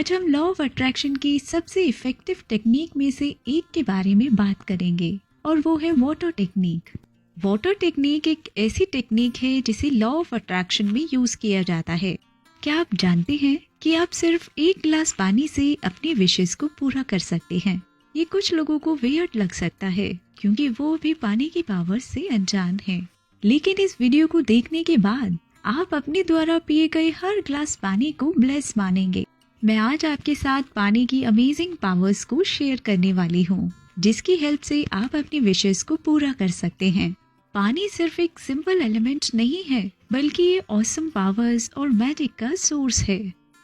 आज हम law of attraction की सबसे इफेक्टिव टेक्निक में से एक के बारे में बात करेंगे और वो है वाटर टेक्निक। वाटर टेक्निक एक ऐसी टेक्निक है जिसे लॉ ऑफ अट्रैक्शन में यूज किया जाता है। क्या आप जानते हैं कि आप सिर्फ एक गिलास पानी से अपनी विशेष को पूरा कर सकते हैं? ये कुछ लोगों को वियर्ड लग सकता है क्योंकि वो भी पानी की पावर से अनजान हैं। लेकिन इस वीडियो को देखने के बाद आप अपने द्वारा पिए गए हर ग्लास पानी को ब्लेस मानेंगे। मैं आज आपके साथ पानी की अमेजिंग पावर्स को शेयर करने वाली हूँ, जिसकी हेल्प से आप अपनी विशेस को पूरा कर सकते हैं। पानी सिर्फ एक सिंपल एलिमेंट नहीं है, बल्कि ये ऑसम पावर्स और मैजिक का सोर्स है।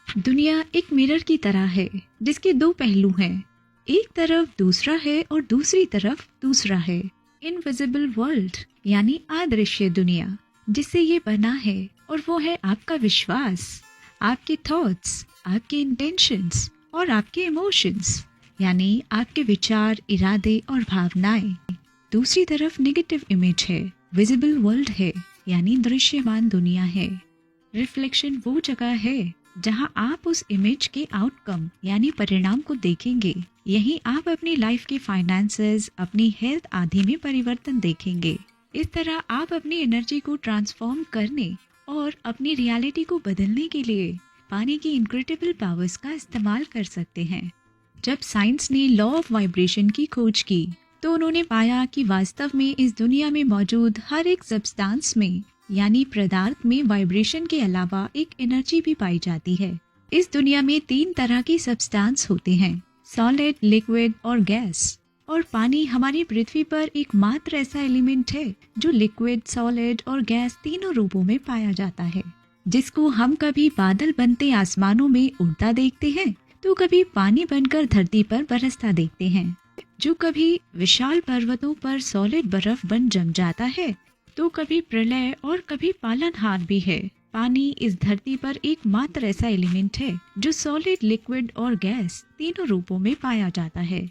दुनिया एक मिरर की तरह है जिसके दो पहलू हैं। एक तरफ दूसरा है और दूसरी तरफ दूसरा है। इनविजिबल वर्ल्ड यानी अदृश्य दुनिया जिससे ये बना है, और वो है आपका विश्वास, आपके थॉट्स, आपके इंटेंशंस और आपके इमोशंस यानी आपके विचार, इरादे और भावनाएं। दूसरी तरफ नेगेटिव इमेज है, विजिबल वर्ल्ड है यानी दृश्यमान दुनिया है। रिफ्लेक्शन वो जगह है जहां आप उस इमेज के आउटकम यानी परिणाम को देखेंगे। यहीं आप अपनी लाइफ के फाइनेंसेस, अपनी हेल्थ आदि में परिवर्तन देखेंगे। इस तरह आप अपनी एनर्जी को ट्रांसफॉर्म करने और अपनी रियलिटी को बदलने के लिए पानी की इनक्रेडिबल पावर्स का इस्तेमाल कर सकते हैं। जब साइंस ने लॉ ऑफ वाइब्रेशन की खोज की तो उन्होंने पाया कि वास्तव में इस दुनिया में मौजूद हर एक सब्सटेंस में यानी पदार्थ में वाइब्रेशन के अलावा एक एनर्जी भी पाई जाती है। इस दुनिया में 3 तरह की सब्सटेंस होते हैं, सॉलिड, लिक्विड और गैस। और पानी हमारी पृथ्वी पर एकमात्र ऐसा एलिमेंट है जो लिक्विड, सॉलिड और गैस तीनों रूपों में पाया जाता है, जिसको हम कभी बादल बनते आसमानों में उड़ता देखते हैं तो कभी पानी बनकर धरती पर बरसता देखते हैं, जो कभी विशाल पर्वतों पर सॉलिड बर्फ बन जम जाता है तो कभी प्रलय और कभी पालनहार भी है। पानी इस धरती पर एकमात्र ऐसा एलिमेंट है जो सॉलिड, लिक्विड और गैस तीनों रूपों में पाया जाता है।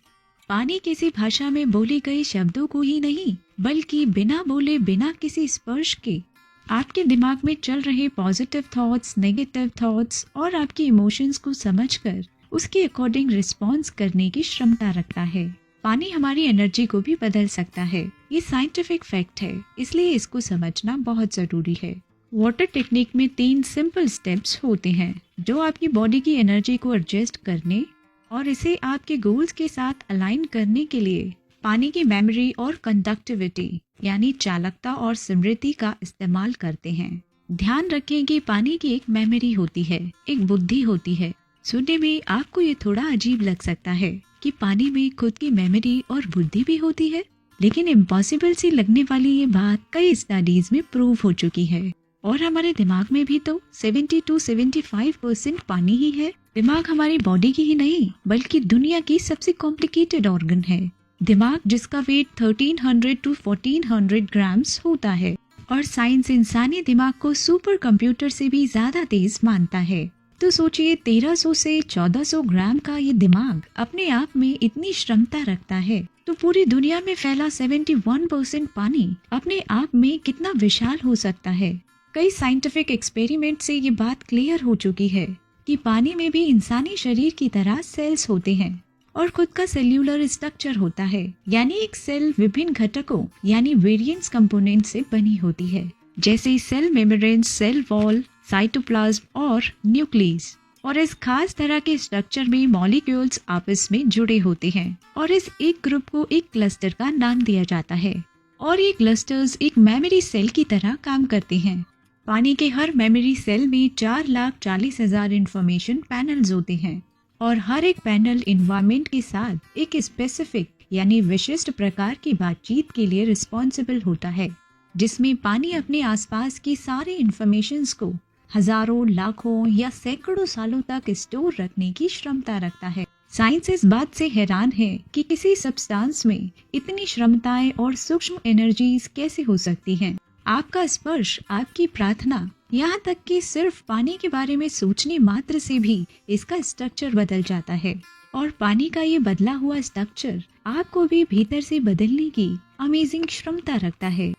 पानी किसी भाषा में बोले गए शब्दों को ही नहीं, बल्कि बिना बोले, बिना किसी स्पर्श के आपके दिमाग में चल रहे पॉजिटिव थॉट्स, नेगेटिव थॉट्स और आपके इमोशंस को समझकर उसके अकॉर्डिंग रिस्पॉन्स करने की क्षमता रखता है। पानी हमारी एनर्जी को भी बदल सकता है। ये साइंटिफिक फैक्ट है, इसलिए इसको समझना बहुत जरूरी है। वाटर टेक्निक में 3 सिंपल स्टेप्स होते हैं जो आपकी बॉडी की एनर्जी को एडजस्ट करने और इसे आपके गोल्स के साथ अलाइन करने के लिए पानी की मेमोरी और कंडक्टिविटी यानी चालकता और स्मृति का इस्तेमाल करते हैं। ध्यान रखें कि पानी की एक मेमोरी होती है, एक बुद्धि होती है। सुनने में आपको ये थोड़ा अजीब लग सकता है कि पानी में खुद की मेमोरी और बुद्धि भी होती है, लेकिन इम्पॉसिबल सी लगने वाली ये बात कई स्टडीज में प्रूव हो चुकी है। और हमारे दिमाग में भी तो 70 to 75% पानी ही है। दिमाग हमारी बॉडी की ही नहीं, बल्कि दुनिया की सबसे कॉम्प्लिकेटेड ऑर्गन है। दिमाग जिसका वेट 1300 to 1400 ग्राम्स होता है, और साइंस इंसानी दिमाग को सुपर कंप्यूटर से भी ज्यादा तेज मानता है। तो सोचिए, 1300 से 1400 ग्राम का ये दिमाग अपने आप में इतनी क्षमता रखता है, तो पूरी दुनिया में फैला 71% पानी अपने आप में कितना विशाल हो सकता है। कई साइंटिफिक एक्सपेरिमेंट से ये बात क्लियर हो चुकी है कि पानी में भी इंसानी शरीर की तरह सेल्स होते हैं और खुद का सेल्यूलर स्ट्रक्चर होता है, यानी एक सेल विभिन्न घटकों यानी वेरिएंट्स कंपोनेंट से बनी होती है, जैसे cell membrane, cell wall, cytoplasm और न्यूक्लियस। और इस खास तरह के स्ट्रक्चर में मॉलिक्यूल्स आपस में जुड़े होते हैं और इस एक ग्रुप को एक क्लस्टर का नाम दिया जाता है। और ये क्लस्टर्स एक मेमोरी सेल की तरह काम करते हैं। पानी के हर मेमोरी सेल में 4,40,000 इंफॉर्मेशन पैनल्स होते हैं और हर एक पैनल इन्वायरमेंट के साथ एक स्पेसिफिक यानी विशिष्ट प्रकार की बातचीत के लिए रिस्पॉन्सिबल होता है, जिसमें पानी अपने आसपास की सारी इंफॉर्मेशंस को हजारों, लाखों या सैकड़ों सालों तक स्टोर रखने की क्षमता रखता है। साइंस इस बात से हैरान है कि किसी सब्सटेंस में इतनी क्षमताएं और सूक्ष्म एनर्जीज कैसे हो सकती हैं। आपका स्पर्श, आपकी प्रार्थना, यहाँ तक कि सिर्फ पानी के बारे में सोचने मात्र से भी इसका स्ट्रक्चर बदल जाता है। और पानी का ये बदला हुआ स्ट्रक्चर आपको भी भीतर से बदलने की अमेजिंग क्षमता रखता है।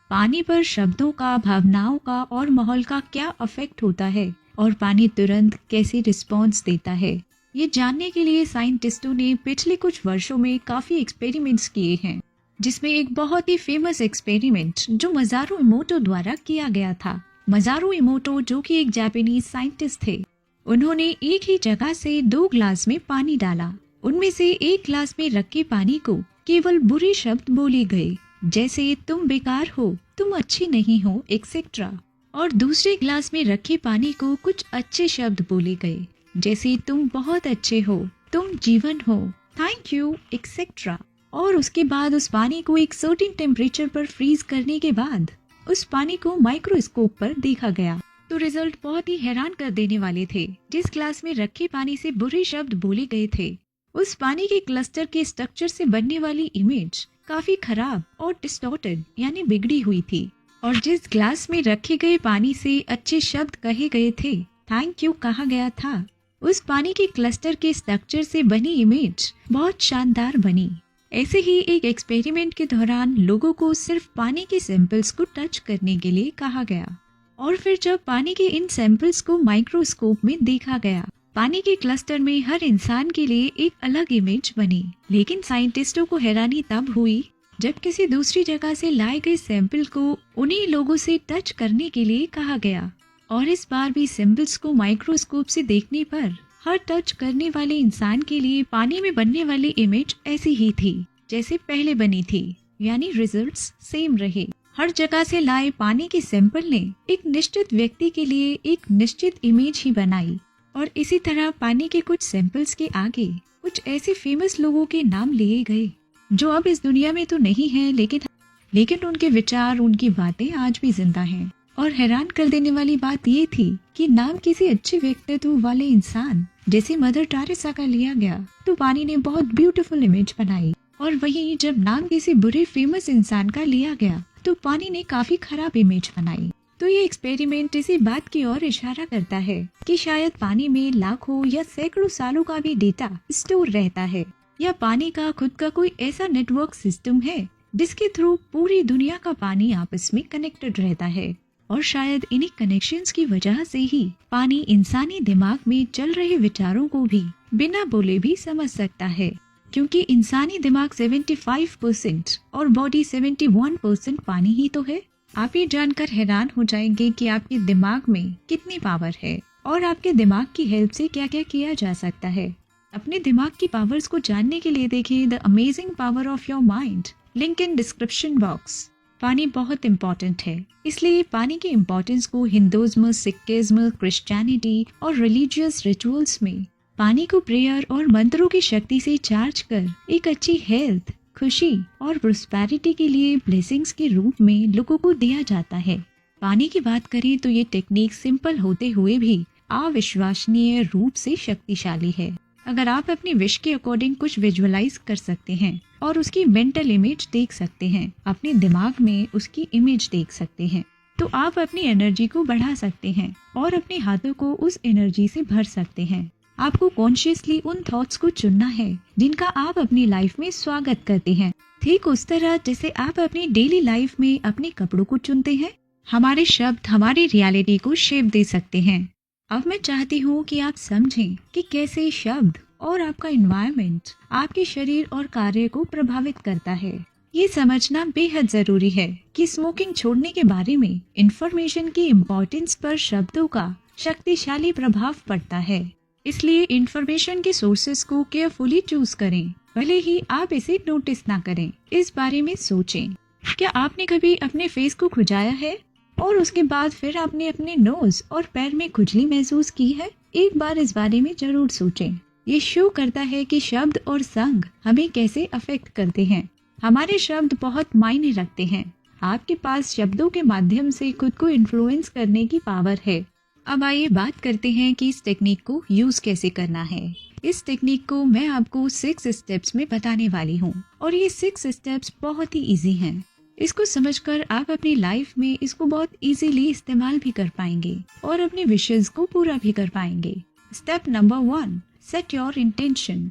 पानी पर शब्दों का, भावनाओं का और माहौल का क्या इफेक्ट होता है, और पानी तुरंत कैसे रिस्पॉन्स देता है। ये जानने के लिए साइंटिस्टों ने पिछले कुछ वर्षों में काफी एक्सपेरिमेंट्स किए हैं, जिसमें एक बहुत ही फेमस एक्सपेरिमेंट जो मज़ारू इमोटो द्वारा किया गया था। मज़ारू इमोटो जो कि एक जापानीज साइंटिस्ट थे, उन्होंने एक ही जगह से 2 ग्लास में पानी डाला। उनमें से एक ग्लास में रखे पानी को केवल बुरे शब्द बोले गए, जैसे तुम बेकार हो, तुम अच्छी नहीं हो, एक्सेट्रा। और दूसरे ग्लास में रखे पानी को कुछ अच्छे शब्द बोले गए, जैसे तुम बहुत अच्छे हो, तुम जीवन हो, थैंक यू, एक्सेट्रा। और उसके बाद उस पानी को एक सर्टेन टेम्परेचर पर फ्रीज करने के बाद उस पानी को माइक्रोस्कोप पर देखा गया तो रिजल्ट बहुत ही हैरान कर देने वाले थे। जिस ग्लास में रखे पानी से बुरे शब्द बोले गए थे, उस पानी के क्लस्टर के स्ट्रक्चर से बनने वाली इमेज काफी खराब और डिस्टॉर्टेड यानी बिगड़ी हुई थी। और जिस ग्लास में रखे गए पानी से अच्छे शब्द कहे गए थे, थैंक यू कहा गया था, उस पानी के क्लस्टर के स्ट्रक्चर से बनी इमेज बहुत शानदार बनी। ऐसे ही एक एक्सपेरिमेंट के दौरान लोगों को सिर्फ पानी के सैंपल्स को टच करने के लिए कहा गया और फिर जब पानी के इन सैंपल्स को माइक्रोस्कोप में देखा गया, पानी के क्लस्टर में हर इंसान के लिए एक अलग इमेज बनी। लेकिन साइंटिस्टों को हैरानी तब हुई जब किसी दूसरी जगह से लाए गए सैंपल को उन्हीं लोगों से टच करने के लिए कहा गया और इस बार भी सैंपल्स को माइक्रोस्कोप से देखने पर हर टच करने वाले इंसान के लिए पानी में बनने वाली इमेज ऐसी ही थी जैसे पहले बनी थी, यानी रिजल्ट्स सेम रहे। हर जगह से लाए पानी के सैंपल ने एक निश्चित व्यक्ति के लिए एक निश्चित इमेज ही बनाई और इसी तरह पानी के कुछ सैंपल्स के आगे कुछ ऐसे फेमस लोगों के नाम लिए गए जो अब इस दुनिया में तो नहीं है, लेकिन उनके विचार, उनकी बातें आज भी जिंदा हैं। और हैरान कर देने वाली बात ये थी कि नाम किसी अच्छे व्यक्तित्व वाले इंसान जैसे मदर टेरेसा का लिया गया तो पानी ने बहुत ब्यूटीफुल इमेज बनाई, और वहीं जब नाम किसी बुरे फेमस इंसान का लिया गया तो पानी ने काफी खराब इमेज बनाई। तो ये एक्सपेरिमेंट इसी बात की ओर इशारा करता है कि शायद पानी में लाखों या सैकड़ों सालों का भी डेटा स्टोर रहता है, या पानी का खुद का कोई ऐसा नेटवर्क सिस्टम है जिसके थ्रू पूरी दुनिया का पानी आपस में कनेक्टेड रहता है। और शायद इन्हीं कनेक्शंस की वजह से ही पानी इंसानी दिमाग में चल रहे विचारों को भी बिना बोले भी समझ सकता है, क्योंकि इंसानी दिमाग 75% और बॉडी 71% पानी ही तो है। आप ये जानकर हैरान हो जाएंगे कि आपके दिमाग में कितनी पावर है और आपके दिमाग की हेल्प से क्या क्या किया जा सकता है। अपने दिमाग की पावर्स को जानने के लिए देखें the amazing power of your mind, link in description box. पानी बहुत इम्पोर्टेंट है, इसलिए पानी की इम्पोर्टेंस को हिंदुइज्म, सिखिज्म, क्रिश्चियनिटी और रिलीजियस रिचुअल्स में पानी को प्रेयर और मंत्रों की शक्ति से चार्ज कर एक अच्छी हेल्थ, खुशी और प्रोस्पेरिटी के लिए ब्लेसिंग्स के रूप में लोगों को दिया जाता है। पानी की बात करें तो ये टेक्निक सिंपल होते हुए भी अविश्वसनीय रूप से शक्तिशाली है। अगर आप अपनी विश के अकॉर्डिंग कुछ विजुअलाइज कर सकते हैं और उसकी मेंटल इमेज देख सकते हैं, अपने दिमाग में उसकी इमेज देख सकते हैं, तो आप अपनी एनर्जी को बढ़ा सकते हैं और अपने हाथों को उस एनर्जी से भर सकते हैं। आपको कॉन्शियसली उन थॉट्स को चुनना है जिनका आप अपनी लाइफ में स्वागत करते हैं, ठीक उस तरह जैसे आप अपनी डेली लाइफ में अपने कपड़ों को चुनते हैं। हमारे शब्द हमारी रियलिटी को शेप दे सकते हैं। अब मैं चाहती हूँ कि आप समझें कि कैसे शब्द और आपका एनवायरनमेंट आपके शरीर और कार्य को प्रभावित करता है। ये समझना बेहद जरूरी है कि स्मोकिंग छोड़ने के बारे में इंफॉर्मेशन की इम्पोर्टेंस पर शब्दों का शक्तिशाली प्रभाव पड़ता है। इसलिए इंफॉर्मेशन के सोर्सेस को केयरफुली चूज करें, भले ही आप इसे नोटिस ना करें। इस बारे में सोचें, क्या आपने कभी अपने फेस को खुजाया है और उसके बाद फिर आपने अपने नोज और पैर में खुजली महसूस की है? एक बार इस बारे में जरूर सोचें। ये शो करता है कि शब्द और संग हमें कैसे अफेक्ट करते हैं। हमारे शब्द बहुत मायने रखते हैं। आपके पास शब्दों के माध्यम से खुद को इन्फ्लुएंस करने की पावर है। अब आइए बात करते हैं कि इस टेक्निक को यूज कैसे करना है। इस टेक्निक को मैं आपको 6 स्टेप्स में बताने वाली हूँ और ये 6 स्टेप्स बहुत ही इजी हैं। इसको समझकर आप अपनी लाइफ में इसको बहुत इजीली इस्तेमाल भी कर पाएंगे और अपने विशेस को पूरा भी कर पाएंगे। Step number 1, set your intention.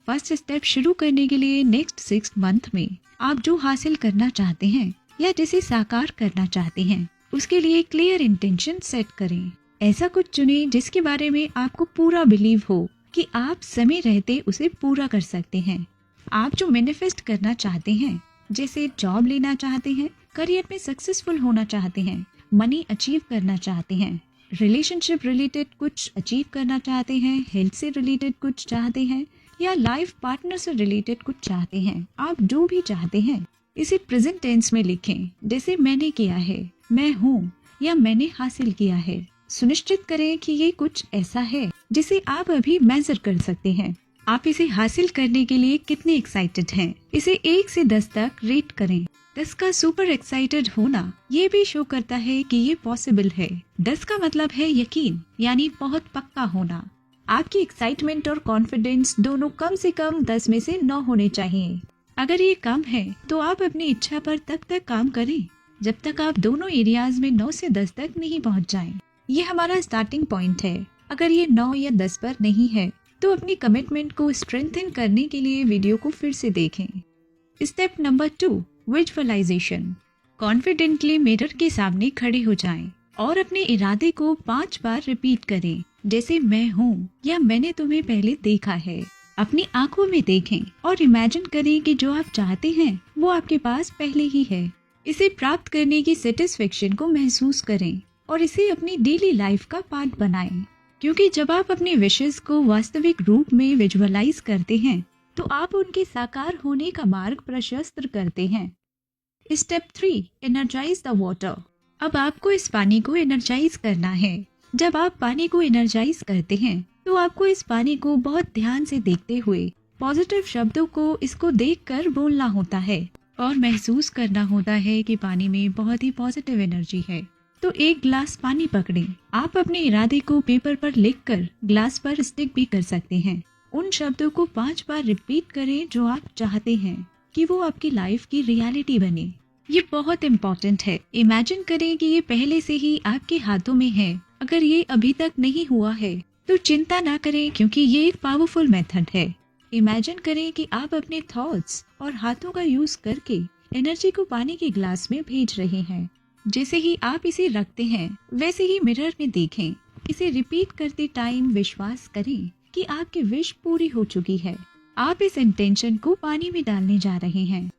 First step शुरू करने के लिए नेक्स्ट 6 मंथ में आप जो हासिल करना चाहते हैं या जिसे साकार करना चाहते हैं उसके लिए क्लियर इंटेंशन सेट करें। ऐसा कुछ चुने जिसके बारे में आपको पूरा बिलीव हो कि आप समय रहते उसे पूरा कर सकते हैं। आप जो मैनिफेस्ट करना चाहते हैं, जैसे जॉब लेना चाहते हैं, करियर में सक्सेसफुल होना चाहते हैं, मनी अचीव करना चाहते हैं, रिलेशनशिप रिलेटेड कुछ अचीव करना चाहते हैं, हेल्थ से रिलेटेड कुछ चाहते हैं, या लाइफ पार्टनर से रिलेटेड कुछ चाहते हैं, आप जो भी चाहते हैं इसे प्रेजेंट टेंस में लिखें, जैसे मैंने किया है, मैं हूँ, या मैंने हासिल किया है। सुनिश्चित करें कि ये कुछ ऐसा है जिसे आप अभी मेजर कर सकते हैं। आप इसे हासिल करने के लिए कितने एक्साइटेड हैं, इसे 1 से 10 तक रेट करें। 10 का सुपर एक्साइटेड होना ये भी शो करता है कि ये पॉसिबल है। 10 का मतलब है यकीन, यानी बहुत पक्का होना। आपकी एक्साइटमेंट और कॉन्फिडेंस दोनों कम से कम 10 में से 9 होने चाहिए। अगर ये कम है तो आप अपनी इच्छा पर तब तक काम करें जब तक आप दोनों एरियाज में 9 से 10 तक नहीं पहुंच जाएं। ये हमारा स्टार्टिंग पॉइंट है। अगर ये 9 या 10 पर नहीं है तो अपनी कमिटमेंट को स्ट्रेंथन करने के लिए वीडियो को फिर से देखें। Step number 2, visualisation. Confidently mirror के सामने खड़े हो जाएं और अपने इरादे को 5 बार रिपीट करें, जैसे मैं हूँ या मैंने तुम्हें पहले देखा है। अपनी आंखों में देखें और इमेजिन करें कि जो आप चाहते हैं वो आपके पास पहले ही है। इसे प्राप्त करने की सेटिस्फेक्शन को महसूस करें और इसे अपनी डेली लाइफ का पार्ट बनाएं, क्योंकि जब आप अपने विशेस को वास्तविक रूप में विजुअलाइज करते हैं तो आप उनके साकार होने का मार्ग प्रशस्त करते हैं। Step 3, energise the water. अब आपको इस पानी को एनर्जाइज करना है। जब आप पानी को एनर्जाइज करते हैं तो आपको इस पानी को बहुत ध्यान से देखते हुए पॉजिटिव शब्दों को इसको देखकर बोलना होता है और महसूस करना होता है कि पानी में बहुत ही पॉजिटिव एनर्जी है। तो 1 गिलास पानी पकड़ें। आप अपने इरादे को पेपर पर लिखकर ग्लास पर स्टिक भी कर सकते हैं। उन शब्दों को 5 बार रिपीट करें जो आप चाहते हैं कि वो आपकी लाइफ की रियलिटी बने। ये बहुत इम्पोर्टेंट है। इमेजिन करें कि ये पहले से ही आपके हाथों में है। अगर ये अभी तक नहीं हुआ है तो चिंता ना करें, क्योंकि ये एक पावरफुल मेथड है। इमेजिन करें कि आप अपने थॉट्स और हाथों का यूज करके एनर्जी को पानी के ग्लास में भेज रहे हैं। जैसे ही आप इसे रखते हैं वैसे ही मिरर में देखें। इसे रिपीट करते टाइम विश्वास करें कि आपकी विश पूरी हो चुकी है। आप इस इंटेंशन को पानी में डालने जा रहे हैं।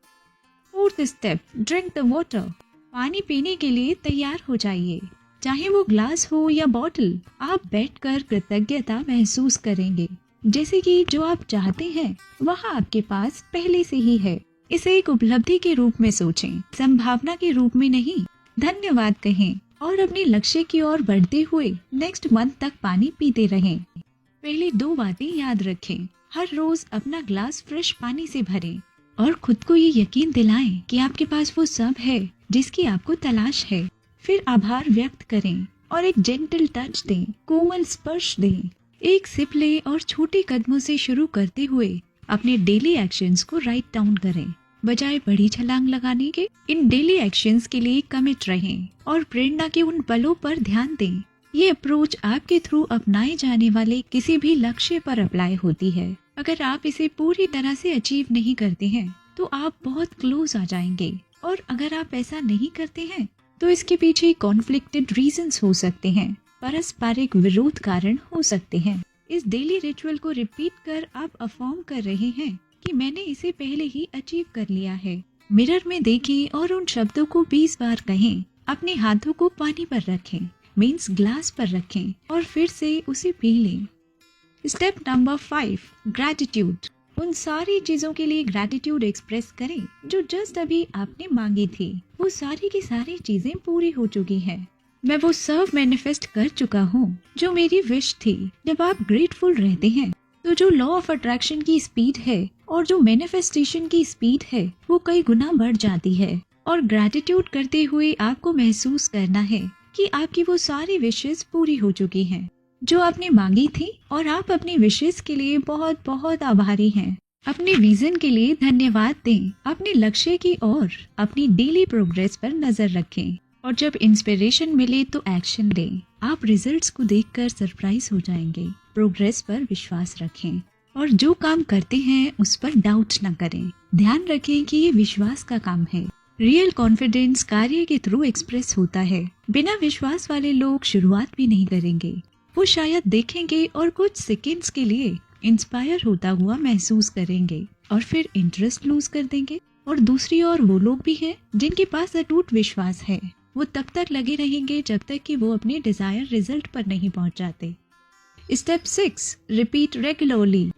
4th step, drink the water. पानी पीने के लिए तैयार हो जाइए। चाहे वो ग्लास हो या बॉटल, आप बैठकर कृतज्ञता महसूस करेंगे, जैसे कि जो आप चाहते हैं वहाँ आपके पास पहले से ही है। इसे एक उपलब्धि के रूप में सोचें, संभावना के रूप में नहीं। धन्यवाद कहें और अपने लक्ष्य की ओर बढ़ते हुए नेक्स्ट मंथ तक पानी पीते रहें। पहले 2 बातें याद रखें। हर रोज अपना ग्लास फ्रेश पानी से भरें और खुद को ये यकीन दिलाएं कि आपके पास वो सब है जिसकी आपको तलाश है। फिर आभार व्यक्त करें और एक जेंटल टच दें, कोमल स्पर्श दें। एक सिप लें और छोटे कदमों से शुरू करते हुए अपने डेली एक्शंस को राइट डाउन करें, बजाय बड़ी छलांग लगाने के। इन डेली एक्शंस के लिए कमिट रहें और प्रेरणा के उन पलों पर ध्यान दें। ये अप्रोच आपके थ्रू अपनाए जाने वाले किसी भी लक्ष्य पर अप्लाई होती है। अगर आप इसे पूरी तरह से अचीव नहीं करते हैं तो आप बहुत क्लोज आ जाएंगे, और अगर आप ऐसा नहीं करते हैं तो इसके पीछे कॉन्फ्लिक्टेड रीजंस हो सकते हैं, पारस्परिक विरोध कारण हो सकते हैं। इस डेली रिचुअल को रिपीट कर आप अफर्म कर रहे हैं कि मैंने इसे पहले ही अचीव कर लिया है। मिरर में देखें और उन शब्दों को 20 बार कहें। अपने हाथों को पानी पर रखें, मीन्स ग्लास पर रखें, और फिर से उसे पी लें। Step number 5, gratitude. उन सारी चीजों के लिए ग्रैटिट्यूड एक्सप्रेस करें जो जस्ट अभी आपने मांगी थी। वो सारी की सारी चीजें पूरी हो चुकी हैं। मैं वो सब मैनिफेस्ट कर चुका हूँ जो मेरी विश थी। जब आप ग्रेटफुल रहते हैं तो जो लॉ ऑफ अट्रैक्शन की स्पीड है और जो मैनिफेस्टेशन की स्पीड है वो कई गुना बढ़ जाती है। और ग्रैटिट्यूड करते हुए आपको महसूस करना है कि आपकी वो सारी विशेस पूरी हो चुकी हैं जो आपने मांगी थी, और आप अपनी विशेस के लिए बहुत बहुत आभारी हैं। अपने विजन के लिए धन्यवाद दें। अपने लक्ष्य की ओर अपनी डेली प्रोग्रेस पर नजर रखें, और जब इंस्पिरेशन मिले तो एक्शन लें। आप रिजल्ट्स को देखकर सरप्राइज हो जाएंगे। प्रोग्रेस पर विश्वास रखें और जो काम करते हैं उस पर डाउट न करें। ध्यान रखें कि ये विश्वास का काम है। रियल कॉन्फिडेंस कार्य के थ्रू एक्सप्रेस होता है। बिना विश्वास वाले लोग शुरुआत भी नहीं करेंगे। वो शायद देखेंगे और कुछ सेकंड्स के लिए इंस्पायर होता हुआ महसूस करेंगे और फिर इंटरेस्ट लूज कर देंगे। और दूसरी ओर वो लोग भी हैं जिनके पास अटूट विश्वास है। वो तब तक लगे रहेंगे जब तक कि वो अपने डिजायर रिजल्ट पर नहीं पहुंच जाते। Step 6, repeat regularly.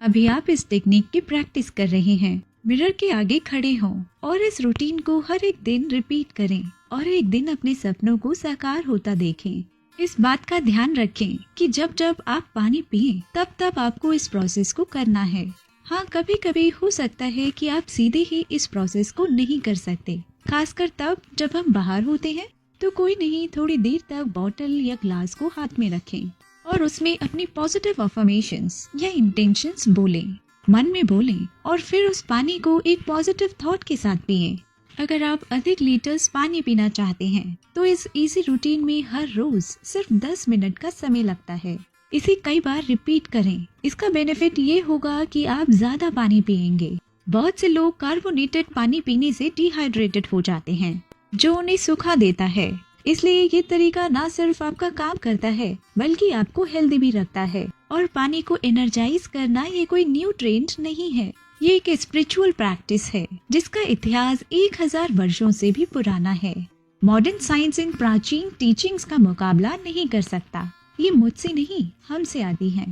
अभी आप इस टेक्निक की प्रैक्टिस कर रहे हैं। मिरर के आगे खड़े हों और इस रूटीन को हर एक दिन रिपीट करें और एक दिन अपने सपनों को साकार होता देखें। इस बात का ध्यान रखें कि जब जब आप पानी पिएं तब तब आपको इस प्रोसेस को करना है। हाँ, कभी कभी हो सकता है कि आप सीधे ही इस प्रोसेस को नहीं कर सकते, खासकर तब जब हम बाहर होते हैं। तो कोई नहीं, थोड़ी देर तक बॉटल या ग्लास को हाथ में रखें और उसमें अपनी पॉजिटिव अफर्मेशंस या इंटेंशंस बोलें, मन में बोलें और फिर उस पानी को एक पॉजिटिव थॉट के साथ पिएं। अगर आप अधिक लीटर्स पानी पीना चाहते हैं तो इस इजी रूटीन में हर रोज सिर्फ 10 मिनट का समय लगता है। इसे कई बार रिपीट करें। इसका बेनिफिट ये होगा कि आप ज्यादा पानी पिएंगे। बहुत से लोग कार्बोनेटेड पानी पीने से डिहाइड्रेटेड हो जाते हैं, जो उन्हें सुखा देता है। इसलिए ये तरीका ना सिर्फ आपका काम करता है बल्कि आपको हेल्दी भी रखता है। और पानी को एनर्जाइज करना ये कोई न्यू ट्रेंड नहीं है, ये एक स्पिरिचुअल प्रैक्टिस है जिसका इतिहास 1000 वर्षों से भी पुराना है। मॉडर्न साइंस इन प्राचीन टीचिंग्स का मुकाबला नहीं कर सकता। ये मुझसे नहीं, हमसे आती है।